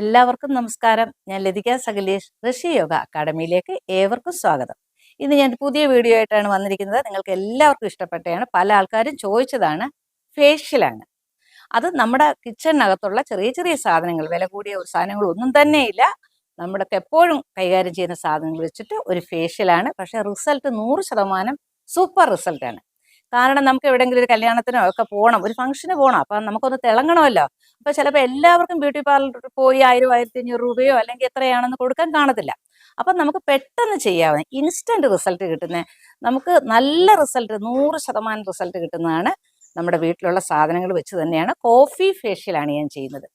എല്ലാവർക്കും നമസ്കാരം. ഞാൻ ലതിക സകലേഷ്, ഋഷി യോഗ അക്കാഡമിയിലേക്ക് ഏവർക്കും സ്വാഗതം. ഇന്ന് ഞാൻ പുതിയ വീഡിയോ ആയിട്ടാണ് വന്നിരിക്കുന്നത്. നിങ്ങൾക്ക് എല്ലാവർക്കും ഇഷ്ടപ്പെട്ടതാണ്, പല ആൾക്കാരും ചോദിച്ചതാണ്. ഫേഷ്യലാണ്. അത് നമ്മുടെ കിച്ചണിനകത്തുള്ള ചെറിയ ചെറിയ സാധനങ്ങൾ, വില കൂടിയ സാധനങ്ങൾ ഒന്നും തന്നെയില്ല, നമ്മുടെ എപ്പോഴും കൈകാര്യം ചെയ്യുന്ന സാധനങ്ങൾ വെച്ചിട്ട് ഒരു ഫേഷ്യലാണ്. പക്ഷേ റിസൾട്ട് 100% സൂപ്പർ റിസൾട്ടാണ്. കാരണം നമുക്ക് എവിടെയെങ്കിലും ഒരു കല്യാണത്തിനോ ഒക്കെ പോകണം, ഒരു ഫംഗ്ഷന് പോകണം, അപ്പം നമുക്കൊന്ന് തിളങ്ങണമല്ലോ. അപ്പോൾ ചിലപ്പോൾ എല്ലാവർക്കും ബ്യൂട്ടി പാർലറിൽ പോയി 1000 1500 രൂപയോ അല്ലെങ്കിൽ എത്രയാണെന്ന് കൊടുക്കാൻ കാണത്തില്ല. അപ്പം നമുക്ക് പെട്ടെന്ന് ചെയ്യാവുന്ന ഇൻസ്റ്റന്റ് റിസൾട്ട് കിട്ടുന്ന, നമുക്ക് നല്ല റിസൾട്ട് 100% റിസൾട്ട് കിട്ടുന്നതാണ് നമ്മുടെ വീട്ടിലുള്ള സാധനങ്ങൾ വെച്ച് തന്നെയാണ് കോഫി ഫേഷ്യലാണ് ഞാൻ ചെയ്യുന്നത്.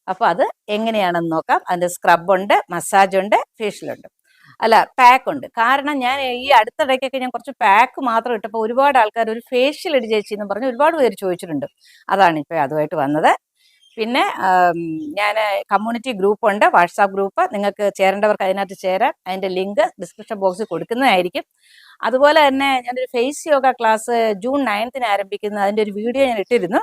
അപ്പോൾ അത് എങ്ങനെയാണെന്ന് നോക്കാം. അതിൻ്റെ സ്ക്രബുണ്ട്, മസാജുണ്ട്, ഫേഷ്യലുണ്ട്, അല്ല പാക്കുണ്ട്. കാരണം ഞാൻ ഈ അടുത്തിടയ്ക്കൊക്കെ ഞാൻ കുറച്ച് പാക്ക് മാത്രം ഇട്ടപ്പോൾ ഒരുപാട് ആൾക്കാർ ഒരു ഫേഷ്യൽ ഇടി ചേച്ചി എന്ന് പറഞ്ഞ് ഒരുപാട് പേര് ചോദിച്ചിട്ടുണ്ട്. അതാണ് ഇപ്പോൾ അതുമായിട്ട് വന്നത്. പിന്നെ ഞാൻ കമ്മ്യൂണിറ്റി ഗ്രൂപ്പുണ്ട്, വാട്സാപ്പ് ഗ്രൂപ്പ്. നിങ്ങൾക്ക് ചേരേണ്ടവർക്ക് അതിനകത്ത് ചേരാം. അതിൻ്റെ ലിങ്ക് ഡിസ്ക്രിപ്ഷൻ ബോക്സിൽ കൊടുക്കുന്നതായിരിക്കും. അതുപോലെ തന്നെ ഞാനൊരു ഫേസ് യോഗ ക്ലാസ് ജൂൺ 9 ആരംഭിക്കുന്ന അതിൻ്റെ ഒരു വീഡിയോ ഞാൻ ഇട്ടിരുന്നു.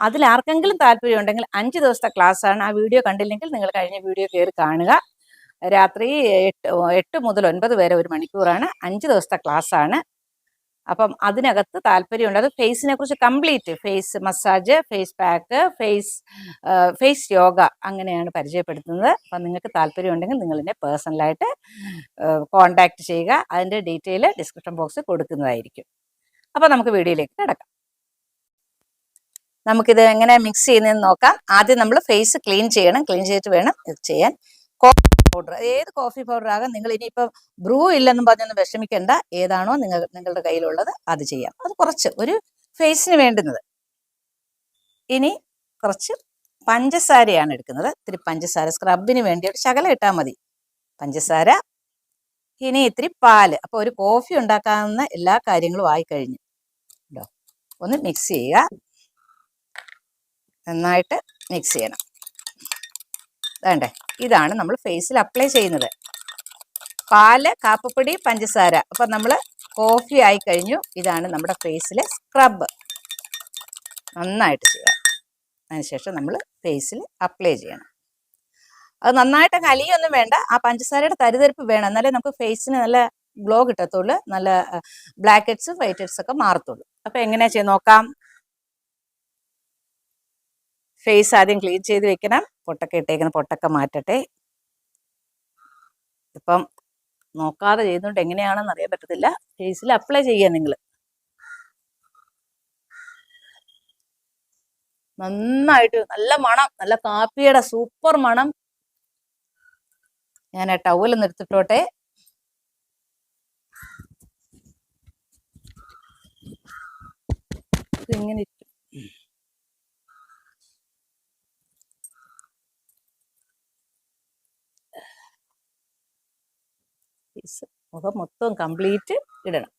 അതിൽ ആർക്കെങ്കിലും താല്പര്യം ഉണ്ടെങ്കിൽ 5 ദിവസത്തെ ക്ലാസ്സാണ്. ആ വീഡിയോ കണ്ടില്ലെങ്കിൽ നിങ്ങൾ കഴിഞ്ഞ വീഡിയോ കയറി കാണുക. രാത്രി 8 മുതൽ 9 വരെ 1 മണിക്കൂറാണ്. 5 ദിവസത്തെ ക്ലാസ്സാണ്. അപ്പം അതിനകത്ത് താല്പര്യമുണ്ട്. അത് ഫേസിനെ കുറിച്ച് complete face massage, face pack, face yoga അങ്ങനെയാണ് പരിചയപ്പെടുത്തുന്നത്. അപ്പം നിങ്ങൾക്ക് താല്പര്യം ഉണ്ടെങ്കിൽ നിങ്ങൾ എന്നെ പേഴ്സണലായിട്ട് കോൺടാക്ട് ചെയ്യുക. അതിൻ്റെ ഡീറ്റെയിൽ ഡിസ്ക്രിപ്ഷൻ ബോക്സിൽ കൊടുക്കുന്നതായിരിക്കും. അപ്പോൾ നമുക്ക് വീഡിയോയിലേക്ക് കിടക്കാം. നമുക്കിത് എങ്ങനെ മിക്സ് ചെയ്യുന്നതെന്ന് നോക്കാം. ആദ്യം നമ്മൾ ഫേസ് ക്ലീൻ ചെയ്യണം. ക്ലീൻ ചെയ്തിട്ട് വേണം ഇത് ചെയ്യാൻ. കോഫി പൗഡർ, ഏത് കോഫി പൗഡർ ആകാം. നിങ്ങൾ ഇനിയിപ്പം ബ്രൂ ഇല്ലെന്നും പറഞ്ഞൊന്നും വിഷമിക്കേണ്ട. ഏതാണോ നിങ്ങളുടെ കയ്യിലുള്ളത് അത് ചെയ്യാം. അത് കുറച്ച് ഒരു ഫേസിന് വേണ്ടുന്നത്. ഇനി കുറച്ച് പഞ്ചസാരയാണ് എടുക്കുന്നത്. ഇത്തിരി പഞ്ചസാര സ്ക്രബിന് വേണ്ടി ഒരു ശകലം ഇട്ടാൽ മതി പഞ്ചസാര. ഇനി ഇത്തിരി പാല്. അപ്പോൾ ഒരു കോഫി ഉണ്ടാക്കാവുന്ന എല്ലാ കാര്യങ്ങളും ആയിക്കഴിഞ്ഞു. ഒന്ന് മിക്സ് ചെയ്യുക. നന്നായിട്ട് മിക്സ് ചെയ്യണം. വേണ്ടേ, ഇതാണ് നമ്മൾ ഫേസിൽ അപ്ലൈ ചെയ്യുന്നത്. പാല്, കാപ്പപ്പൊടി, പഞ്ചസാര. അപ്പം നമ്മൾ കോഫി ആയി കഴിഞ്ഞു. ഇതാണ് നമ്മുടെ ഫേസിലെ സ്ക്രബ്. നന്നായിട്ട് ചെയ്യുക. അതിനുശേഷം നമ്മൾ ഫേസിൽ അപ്ലൈ ചെയ്യണം. അത് നന്നായിട്ട് അലിയൊന്നും വേണ്ട. ആ പഞ്ചസാരയുടെ തരിതരിപ്പ് വേണം. എന്നാലേ നമുക്ക് ഫേസിന് നല്ല ഗ്ലോ കിട്ടത്തുള്ളൂ. നല്ല ബ്ലാക്ക് ഹെഡ്സ്, വൈറ്റ് ഹെഡ്സ് ഒക്കെ മാറത്തുള്ളൂ. അപ്പം എങ്ങനെയാ ചെയ്ത് നോക്കാം. ഫേസ് ആദ്യം ക്ലീൻ ചെയ്ത് വെക്കണം. പൊട്ടൊക്കെ ഇട്ടേക്കുന്ന പൊട്ടൊക്കെ മാറ്റട്ടെ. ഇപ്പം നോക്കാതെ ചെയ്യുന്നതുകൊണ്ട് എങ്ങനെയാണെന്ന് അറിയാൻ പറ്റത്തില്ല. ഫേസിൽ അപ്ലൈ ചെയ്യുക നിങ്ങൾ. നന്നായിട്ട് നല്ല മണം, നല്ല കാപ്പിയുടെ സൂപ്പർ മണം. ഞാൻ ആ ടവലൊന്ന് എടുത്തിട്ടോട്ടെ. ഇങ്ങനെ മുഖം മൊത്തം കംപ്ലീറ്റ് ഇടണം.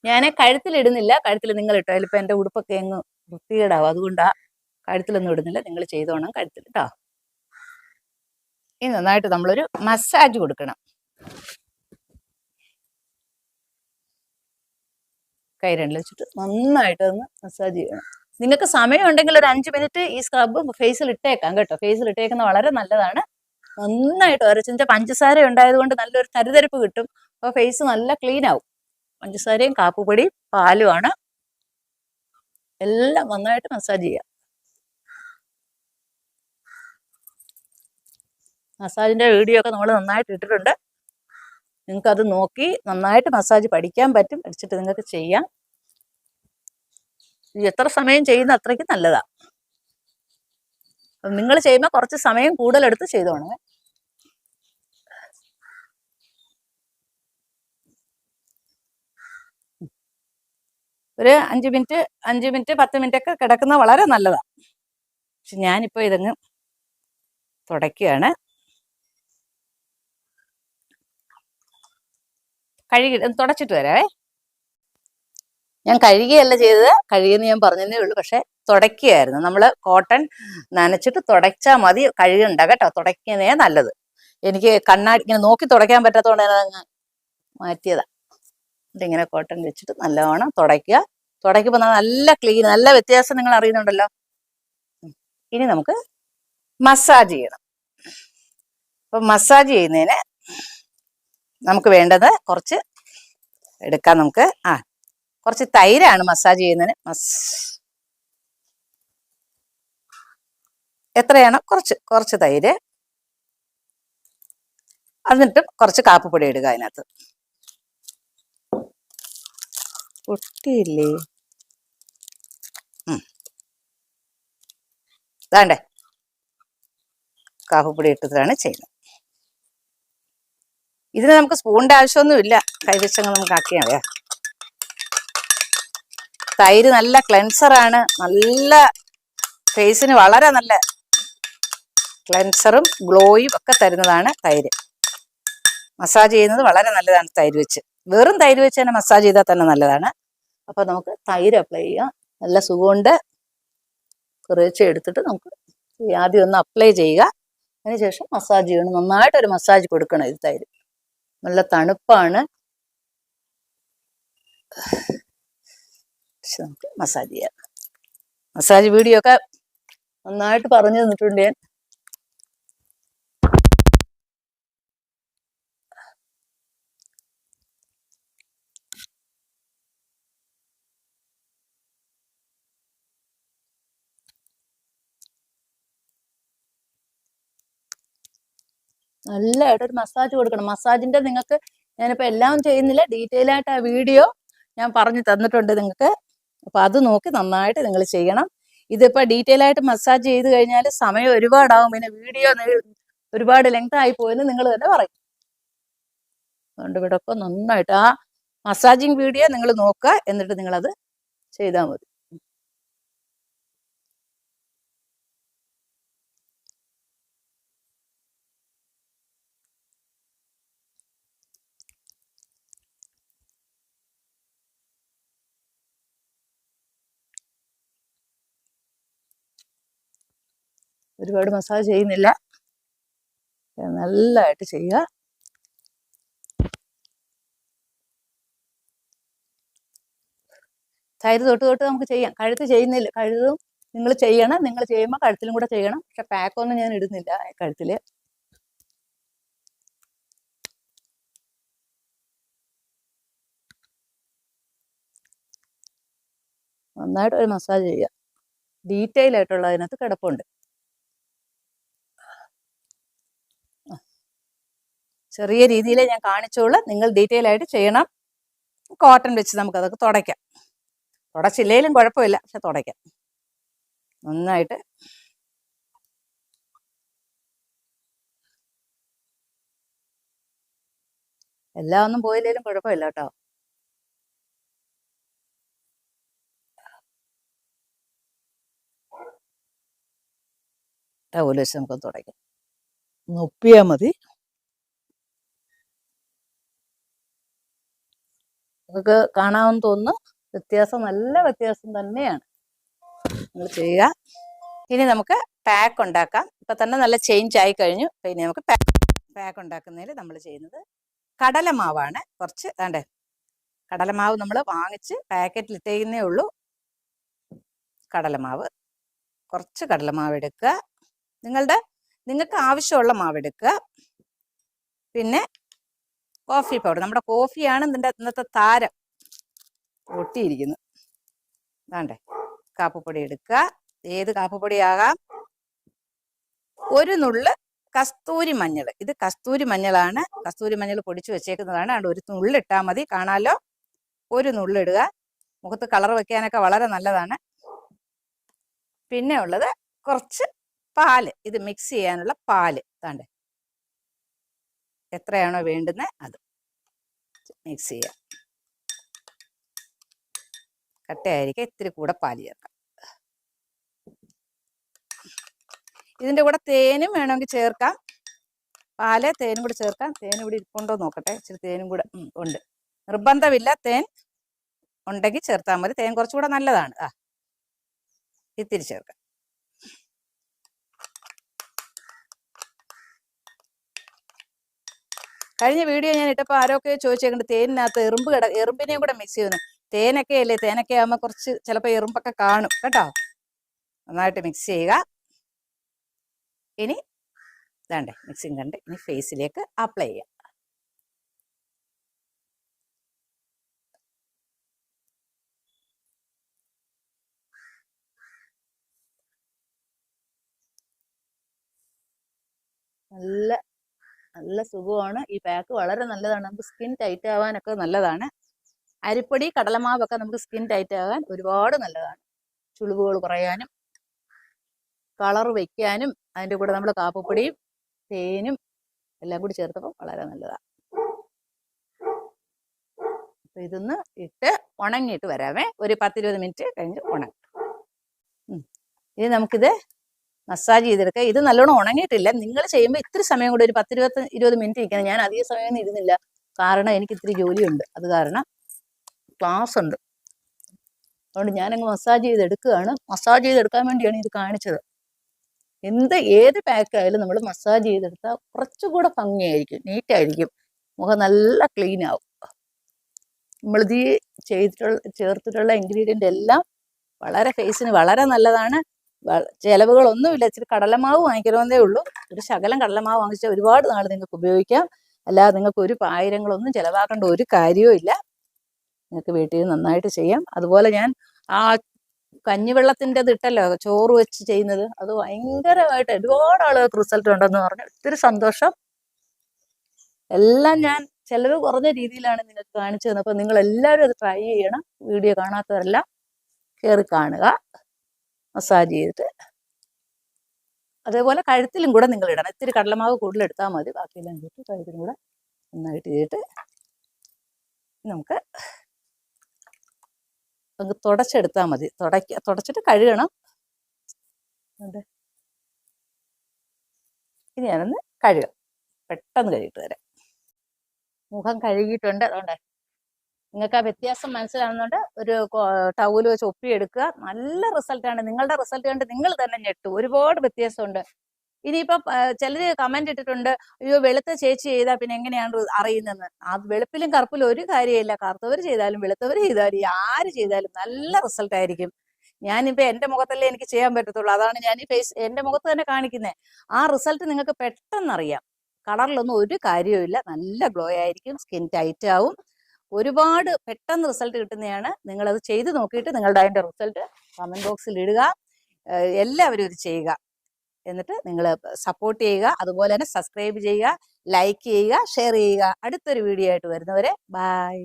ഞാൻ കഴുത്തിലിടുന്നില്ല. കഴുത്തിൽ നിങ്ങൾ ഇട്ടോ. അതിലിപ്പോൾ എൻ്റെ ഉടുപ്പൊക്കെ അങ്ങ് വൃത്തികേടാവും. അതുകൊണ്ടാണ് കഴുത്തിലൊന്നും ഇടുന്നില്ല. നിങ്ങൾ ചെയ്തോണം കഴുത്തിൽ കേട്ടോ. ഇനി നന്നായിട്ട് നമ്മളൊരു മസാജ് കൊടുക്കണം. കൈ രണ്ടിൽ വെച്ചിട്ട് നന്നായിട്ട് ഒന്ന് മസാജ് ചെയ്യണം. നിങ്ങൾക്ക് സമയം ഉണ്ടെങ്കിൽ ഒരു 5 മിനിറ്റ് ഈ സ്ക്രബ് ഫേസിൽ ഇട്ടേക്കാം കേട്ടോ. ഫേസിൽ ഇട്ടേക്കുന്നത് വളരെ നല്ലതാണ്. നന്നായിട്ട് ഉരച്ചിട്ട് പഞ്ചസാര ഉണ്ടായതുകൊണ്ട് നല്ലൊരു തരിതരിപ്പ് കിട്ടും. അപ്പോൾ ഫേസ് നല്ല ക്ലീൻ ആവും. പഞ്ചസാരയും കാപ്പുപൊടിയും പാലുമാണ്. എല്ലാം നന്നായിട്ട് മസാജ് ചെയ്യാം. മസാജിൻ്റെ വീഡിയോ ഒക്കെ നമ്മൾ നന്നായിട്ട് ഇട്ടിട്ടുണ്ട്. നിങ്ങൾക്കത് നോക്കി നന്നായിട്ട് മസാജ് പഠിക്കാൻ പറ്റും. പഠിച്ചിട്ട് നിങ്ങൾക്ക് ചെയ്യാം. എത്ര സമയം ചെയ്യുന്ന അത്രയ്ക്ക് നല്ലതാണ്. നിങ്ങൾ ചെയ്യുമ്പോൾ കുറച്ച് സമയം കൂടുതലെടുത്ത് ചെയ്തോണേ. ഒരു 5 മിനിറ്റ് 10 മിനിറ്റ് ഒക്കെ കിടക്കുന്ന വളരെ നല്ലതാണ്. പക്ഷെ ഞാനിപ്പോൾ ഇതങ്ങ് തുടയ്ക്കുകയാണ്. തുടച്ചിട്ട് വരാവേ. ഞാൻ കഴുകിയല്ല ചെയ്തത്. കഴുകിയെന്ന് ഞാൻ പറഞ്ഞതേ ഉള്ളൂ. പക്ഷെ തുടയ്ക്കുകയായിരുന്നു. നമ്മൾ കോട്ടൺ നനച്ചിട്ട് തുടയ്ച്ചാൽ മതി, കഴുകണ്ട കേട്ടോ. തുടയ്ക്കുന്നതേ നല്ലത്. എനിക്ക് കണ്ണാടി ഇങ്ങനെ നോക്കി തുടയ്ക്കാൻ പറ്റാത്തതുകൊണ്ട് ഞാനതങ്ങ് മാറ്റിയതാണ്. ഇതിങ്ങനെ കോട്ടൺ വെച്ചിട്ട് നല്ലവണ്ണം തുടയ്ക്കുക. തുടയ്ക്കുമ്പോൾ നല്ല ക്ലീൻ, നല്ല വ്യത്യാസം നിങ്ങൾ അറിയുന്നുണ്ടല്ലോ. ഇനി നമുക്ക് മസാജ് ചെയ്യണം. അപ്പൊ മസാജ് ചെയ്യുന്നതിന് നമുക്ക് വേണ്ടത് കുറച്ച് എടുക്കാം. നമുക്ക് കുറച്ച് തൈരാണ് മസാജ് ചെയ്യുന്നതിന്. എത്രയാണോ കുറച്ച് തൈര്, എന്നിട്ട് കുറച്ച് കാപ്പിപ്പൊടി ഇടുക അതിനകത്ത്. പൊട്ടിയില്ലേ? ഇതാണ്ടേ കാപ്പിപ്പൊടി ഇട്ടിട്ടാണ് ചെയ്യുന്നത്. ഇതിന് നമുക്ക് സ്പൂണിന്റെ ആവശ്യമൊന്നുമില്ല, കൈവച്ചങ്ങ് നമുക്ക് ആക്കിയാൽ മതിയാ. തൈര് നല്ല ക്ലെൻസറാണ്, നല്ല ഫേസിന് വളരെ നല്ല ക്ലെൻസറും ഗ്ലോയും ഒക്കെ തരുന്നതാണ് തൈര്. മസാജ് ചെയ്യുന്നത് വളരെ നല്ലതാണ് തൈര് വെച്ച്. വെറും തൈര് വെച്ച് തന്നെ മസാജ് ചെയ്താൽ തന്നെ നല്ലതാണ്. അപ്പൊ നമുക്ക് തൈര് അപ്ലൈ ചെയ്യാം. നല്ല സുഖമുണ്ട്. കുറേശ്ശെ എടുത്തിട്ട് നമുക്ക് ആദ്യം ഒന്ന് അപ്ലൈ ചെയ്യുക. അതിനുശേഷം മസാജ് ചെയ്യണം. നന്നായിട്ടൊരു മസാജ് കൊടുക്കണം. ഇത് തൈര് നല്ല തണുപ്പാണ്. നമുക്ക് മസാജ് ചെയ്യാം. മസാജ് വീഡിയോ ഒക്കെ നന്നായിട്ട് പറഞ്ഞു തന്നിട്ടുണ്ട് ഞാൻ. നല്ലതായിട്ടൊരു മസാജ് കൊടുക്കണം. മസാജിന്റെ നിങ്ങൾക്ക് ഞാനിപ്പോൾ എല്ലാം ചെയ്യുന്നില്ല, ഡീറ്റെയിൽ ആയിട്ട് ആ വീഡിയോ ഞാൻ പറഞ്ഞു തന്നിട്ടുണ്ട് നിങ്ങൾക്ക്. അപ്പോൾ അത് നോക്കി നന്നായിട്ട് നിങ്ങൾ ചെയ്യണം. ഇതിപ്പോൾ ഡീറ്റെയിൽ ആയിട്ട് മസാജ് ചെയ്ത് കഴിഞ്ഞാൽ സമയം ഒരുപാടാവും, പിന്നെ വീഡിയോ ഒരുപാട് ലെങ്ത് ആയി പോയെന്ന് നിങ്ങൾ തന്നെ പറയും. അതുകൊണ്ട് ഇവിടെ ഇപ്പോൾ നന്നായിട്ട് ആ മസാജിങ് വീഡിയോ നിങ്ങൾ നോക്കുക, എന്നിട്ട് നിങ്ങളത് ചെയ്താൽ മതി. ഒരുപാട് മസാജ് ചെയ്യുന്നില്ല, നല്ലതായിട്ട് ചെയ്യുക. തൈര് തൊട്ട് നമുക്ക് ചെയ്യാം. കഴുത്ത് ചെയ്യുന്നില്ല, കഴുതും നിങ്ങൾ ചെയ്യണം. നിങ്ങൾ ചെയ്യുമ്പോൾ കഴുത്തിലും കൂടെ ചെയ്യണം. പക്ഷെ പാക്കൊന്നും ഞാൻ ഇടുന്നില്ല കഴുത്തിൽ. നന്നായിട്ട് ഒരു മസാജ് ചെയ്യുക. ഡീറ്റെയിൽ ആയിട്ടുള്ള അതിനകത്ത് കിടപ്പുണ്ട്. ചെറിയ രീതിയിലേ ഞാൻ കാണിച്ചോളൂ, നിങ്ങൾ ഡീറ്റെയിൽ ആയിട്ട് ചെയ്യണം. കോട്ടൺ വെച്ച് നമുക്കതൊക്കെ തുടയ്ക്കാം. തുടച്ചില്ലേലും കുഴപ്പമില്ല, പക്ഷെ തുടയ്ക്കാം നന്നായിട്ട്. എല്ലാം ഒന്നും പോയില്ലേലും കുഴപ്പമില്ല കേട്ടോ. ടവല് വെച്ച് നമുക്ക് തുടയ്ക്കാം. നൊപ്പിയാൽ മതി. നമുക്ക് കാണാമെന്ന് തോന്നുന്നു വ്യത്യാസം, നല്ല വ്യത്യാസം തന്നെയാണ്. നിങ്ങൾ ചെയ്യുക. ഇനി നമുക്ക് പാക്ക് ഉണ്ടാക്കാം. ഇപ്പൊ തന്നെ നല്ല ചേഞ്ച് ആയി കഴിഞ്ഞു. ഇനി നമുക്ക് പാക്ക് ഉണ്ടാക്കുന്നതിൽ നമ്മൾ ചെയ്യുന്നത് കടലമാവാണ്. കുറച്ച് വേണ്ടേ, കടലമാവ് നമ്മൾ വാങ്ങിച്ച് പാക്കറ്റിൽ ഇട്ടേക്കുന്നേ ഉള്ളൂ. കടലമാവ്, കുറച്ച് കടലമാവ് എടുക്കുക. നിങ്ങൾക്ക് ആവശ്യമുള്ള മാവ് എടുക്കുക. പിന്നെ കോഫി പൗഡർ, നമ്മുടെ കോഫിയാണ് ഇന്നത്തെ താരം, ഒട്ടിയിരിക്കുന്നത്. വേണ്ടേ, കാപ്പിപ്പൊടി എടുക്കുക. ഏത് കാപ്പിപ്പൊടിയാകാം. ഒരു നുള്ള് കസ്തൂരി മഞ്ഞൾ, ഇത് കസ്തൂരി മഞ്ഞളാണ്. കസ്തൂരി മഞ്ഞൾ പൊടിച്ചു വെച്ചേക്കുന്നതാണ്. അതുകൊണ്ട് ഒരു നുള്ളിട്ടാൽ മതി, കാണാലോ. ഒരു നുള്ളിടുക. മുഖത്ത് കളർ വെക്കാനൊക്കെ വളരെ നല്ലതാണ്. പിന്നെ ഉള്ളത് കുറച്ച് പാല്, ഇത് മിക്സ് ചെയ്യാനുള്ള പാല്. താണ്ടേ എത്രയാണോ വേണ്ടുന്നത് അത് മിക്സ് ചെയ്യുക. കട്ടയായിരിക്കും, ഇത്തിരി കൂടെ പാല് ചേർക്കാം. ഇതിൻ്റെ കൂടെ തേനും വേണമെങ്കിൽ ചേർക്കാം. പാല് തേനും കൂടെ ചേർക്കാം. തേൻ ഇവിടെ ഇരിപ്പുണ്ടോ നോക്കട്ടെ. ഇച്ചിരി തേനും കൂടെ ഉണ്ട്. നിർബന്ധമില്ല, തേൻ ഉണ്ടെങ്കിൽ ചേർത്താൽ മതി. തേൻ കുറച്ചുകൂടെ നല്ലതാണ്. ഇത്തിരി ചേർക്കാം. കഴിഞ്ഞ വീഡിയോ ഞാൻ ഇട്ടപ്പോൾ ആരൊക്കെ ചോദിച്ചേക്കുന്നുണ്ട് തേനിനകത്ത് എറുമ്പിനെയും കൂടെ മിക്സ് ചെയ്യുന്നു. തേനൊക്കെ അല്ലേ, തേനൊക്കെ ആകുമ്പോൾ കുറച്ച് ചിലപ്പോൾ എറുമ്പൊക്കെ കാണും കേട്ടോ. നന്നായിട്ട് മിക്സ് ചെയ്യുക. ഇനി ഇതാണ്ടേ മിക്സിങ് കണ്ട് ഇനി ഫേസിലേക്ക് അപ്ലൈ ചെയ്യാം. നല്ല നല്ല സുഖമാണ്. ഈ പാക്ക് വളരെ നല്ലതാണ്. നമുക്ക് സ്കിൻ ടൈറ്റ് ആവാനൊക്കെ നല്ലതാണ്. അരിപ്പൊടി കടലമാവൊക്കെ നമുക്ക് സ്കിൻ ടൈറ്റ് ആകാൻ ഒരുപാട് നല്ലതാണ്. ചുളിവുകൾ കുറയാനും കളർ വയ്ക്കാനും അതിൻ്റെ കൂടെ നമ്മൾ കാപ്പപ്പൊടിയും തേനും എല്ലാം കൂടി ചേർത്തപ്പോൾ വളരെ നല്ലതാണ്. അപ്പോൾ ഇതൊന്ന് ഇട്ട് ഉണങ്ങിയിട്ട് വരാമേ. ഒരു 10-20 മിനിറ്റ് കഴിഞ്ഞ് ഉണങ്ങും. ഇനി നമുക്കിത് മസാജ് ചെയ്തെടുക്കുക. ഇത് നല്ലോണം ഉണങ്ങിയിട്ടില്ല. നിങ്ങൾ ചെയ്യുമ്പോൾ ഇത്തിരി സമയം കൂടി ഒരു 10-20 മിനിറ്റ് ഇരിക്കണം. ഞാൻ അധിക സമയമൊന്നും ഇരുന്നില്ല, കാരണം എനിക്ക് ഇത്തിരി ജോലിയുണ്ട്. അത് കാരണം ക്ലാസ് ഉണ്ട്. അതുകൊണ്ട് ഞാനങ്ങ് മസാജ് ചെയ്തെടുക്കുകയാണ്. മസാജ് ചെയ്തെടുക്കാൻ വേണ്ടിയാണ് ഇത് കാണിച്ചത്. ഏത് പാക്കായാലും നമ്മൾ മസാജ് ചെയ്തെടുത്താൽ കുറച്ചുകൂടെ ഭംഗിയായിരിക്കും, നീറ്റായിരിക്കും, മുഖം നല്ല ക്ലീൻ ആവും. നമ്മളിത് ചേർത്തിട്ടുള്ള ഇൻഗ്രീഡിയൻ്റ് എല്ലാം വളരെ ഫേസിന് വളരെ നല്ലതാണ്. ചിലവുകളൊന്നുമില്ല. ഇച്ചിരി കടലമാവ് വാങ്ങിക്കണമെന്നേ ഉള്ളൂ. ഒരു ശകലം കടലമാവ് വാങ്ങിച്ചാൽ ഒരുപാട് നാൾ നിങ്ങൾക്ക് ഉപയോഗിക്കാം. അല്ലാതെ നിങ്ങൾക്ക് ഒരു ആയിരങ്ങളൊന്നും ചിലവാക്കേണ്ട ഒരു കാര്യവും ഇല്ല. നിങ്ങൾക്ക് വീട്ടിൽ നന്നായിട്ട് ചെയ്യാം. അതുപോലെ ഞാൻ ആ കഞ്ഞിവെള്ളത്തിൻ്റെ ഇട്ടല്ലോ ചോറ് വെച്ച് ചെയ്യുന്നത്, അത് ഭയങ്കരമായിട്ട് ഒരുപാട് ആളുകൾക്ക് റിസൾട്ട് ഉണ്ടെന്ന് പറഞ്ഞു. ഒത്തിരി സന്തോഷം. എല്ലാം ഞാൻ ചിലവ് കുറഞ്ഞ രീതിയിലാണ് നിങ്ങൾക്ക് കാണിച്ചു തന്നത്. അപ്പോൾ നിങ്ങൾ എല്ലാവരും അത് ട്രൈ ചെയ്യണം. വീഡിയോ കാണാത്തവരെല്ലാം കയറി കാണുക. മസാജ് ചെയ്തിട്ട് അതേപോലെ കഴുത്തിലും കൂടെ നിങ്ങൾ ഇടണം. ഇത്തിരി കടലമാവ് കൂടുതൽ എടുത്താൽ മതി. ബാക്കിയെല്ലാം ചെയ്തിട്ട് കഴുത്തിലും കൂടെ നന്നായിട്ട് ചെയ്തിട്ട് നമുക്ക് തുടച്ചെടുത്താൽ മതി. തുടച്ചിട്ട് കഴുകണം. ഇനി ഞാനൊന്ന് കഴുകാം. പെട്ടെന്ന് കഴുകിയിട്ട് തരാം. മുഖം കഴുകിയിട്ടുണ്ട്. അതുകൊണ്ട് നിങ്ങൾക്ക് ആ വ്യത്യാസം മനസ്സിലാവുന്നുണ്ട്. ഒരു ടവൽ വെച്ച് ഒപ്പിയെടുക്കുക. നല്ല റിസൾട്ടാണ്. നിങ്ങളുടെ റിസൾട്ട് കണ്ട് നിങ്ങൾ തന്നെ ഞെട്ടും. ഒരുപാട് വ്യത്യാസമുണ്ട്. ഇനിയിപ്പം ചിലർ കമന്റ് ഇട്ടിട്ടുണ്ട്, അയ്യോ വെളുത്ത ചേച്ചി ചെയ്താൽ പിന്നെ എങ്ങനെയാണ് അറിയുന്നതെന്ന്. ആ വെളുപ്പിലും കറുപ്പിലും ഒരു കാര്യമില്ല. കറുത്തവർ ചെയ്താലും വെളുത്തവർ ചെയ്താലും ആര് ചെയ്താലും നല്ല റിസൾട്ട് ആയിരിക്കും. ഞാനിപ്പോൾ എൻ്റെ മുഖത്തല്ലേ എനിക്ക് ചെയ്യാൻ പറ്റത്തുള്ളൂ. അതാണ് ഞാൻ ഈ എൻ്റെ മുഖത്ത് തന്നെ കാണിക്കുന്നത്. ആ റിസൾട്ട് നിങ്ങൾക്ക് പെട്ടെന്ന് അറിയാം. കളറിലൊന്നും ഒരു കാര്യവുമില്ല. നല്ല ഗ്ലോ ആയിരിക്കും. സ്കിൻ ടൈറ്റ് ആവും. ഒരുപാട് പെട്ടെന്ന് റിസൾട്ട് കിട്ടുന്നതാണ്. നിങ്ങളത് ചെയ്ത് നോക്കിയിട്ട് നിങ്ങളുടെ അതിൻ്റെ റിസൾട്ട് കമന്റ് ബോക്സിൽ ഇടുക. എല്ലാവരും ഇത് ചെയ്യുക. എന്നിട്ട് നിങ്ങൾ സപ്പോർട്ട് ചെയ്യുക. അതുപോലെ തന്നെ സബ്സ്ക്രൈബ് ചെയ്യുക, ലൈക്ക് ചെയ്യുക, ഷെയർ ചെയ്യുക. അടുത്തൊരു വീഡിയോ ആയിട്ട് വരുന്നവരെ ബൈ.